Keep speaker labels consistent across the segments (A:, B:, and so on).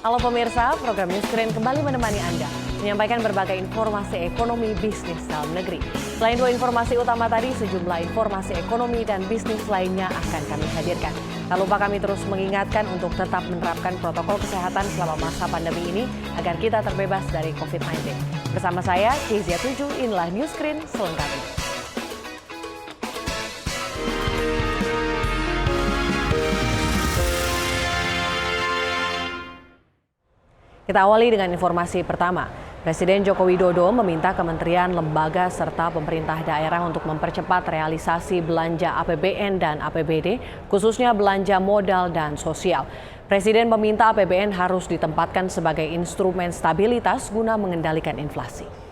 A: Halo pemirsa, program Newscreen kembali menemani Anda, menyampaikan berbagai informasi ekonomi bisnis dalam negeri. Selain dua informasi utama tadi, sejumlah informasi ekonomi dan bisnis lainnya akan kami hadirkan. Tak lupa kami terus mengingatkan untuk tetap menerapkan protokol kesehatan selama masa pandemi ini agar kita terbebas dari COVID-19. Bersama saya, Kezia 7, inilah Newscreen selengkapnya. Kita awali dengan informasi pertama. Presiden Joko Widodo meminta kementerian, lembaga, serta pemerintah daerah untuk mempercepat realisasi belanja APBN dan APBD, khususnya belanja modal dan sosial. Presiden meminta APBN harus ditempatkan sebagai instrumen stabilitas guna mengendalikan inflasi.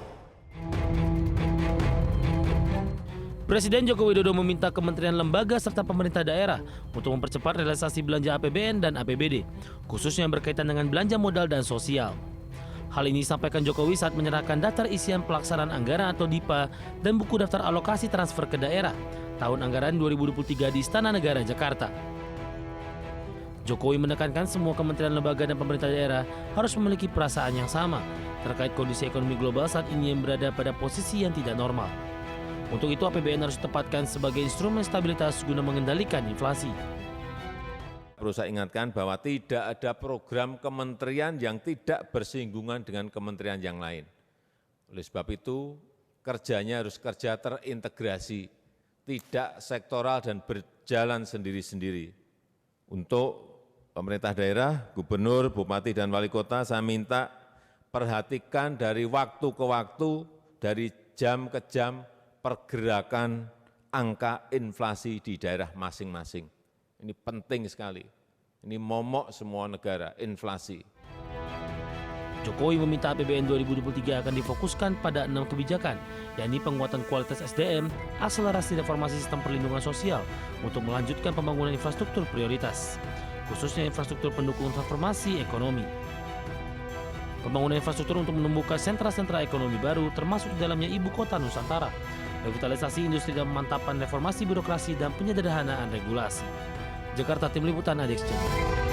B: Presiden Joko Widodo meminta kementerian, lembaga, serta pemerintah daerah untuk mempercepat realisasi belanja APBN dan APBD, khususnya yang berkaitan dengan belanja modal dan sosial. Hal ini disampaikan Jokowi saat menyerahkan daftar isian pelaksanaan anggaran atau DIPA dan buku daftar alokasi transfer ke daerah tahun anggaran 2023 di Istana Negara, Jakarta. Jokowi menekankan semua kementerian, lembaga, dan pemerintah daerah harus memiliki perasaan yang sama terkait kondisi ekonomi global saat ini yang berada pada posisi yang tidak normal. Untuk itu APBN harus ditempatkan sebagai instrumen stabilitas guna mengendalikan inflasi.
C: Perlu saya ingatkan bahwa tidak ada program kementerian yang tidak bersinggungan dengan kementerian yang lain. Oleh sebab itu, kerjanya harus kerja terintegrasi, tidak sektoral dan berjalan sendiri-sendiri. Untuk pemerintah daerah, gubernur, bupati, dan wali kota, saya minta perhatikan dari waktu ke waktu, dari jam ke jam, pergerakan angka inflasi di daerah masing-masing. Ini penting sekali. Ini momok semua negara, inflasi.
B: Jokowi meminta APBN 2023 akan difokuskan pada 6 kebijakan, yakni penguatan kualitas SDM, akselerasi reformasi sistem perlindungan sosial untuk melanjutkan pembangunan infrastruktur prioritas, khususnya infrastruktur pendukung transformasi ekonomi. Pembangunan infrastruktur untuk menumbuhkan sentra-sentra ekonomi baru, termasuk di dalamnya ibu kota Nusantara, revitalisasi industri dan pemantapan reformasi birokrasi dan penyederhanaan regulasi. Jakarta, Tim Liputan, Adex Channel.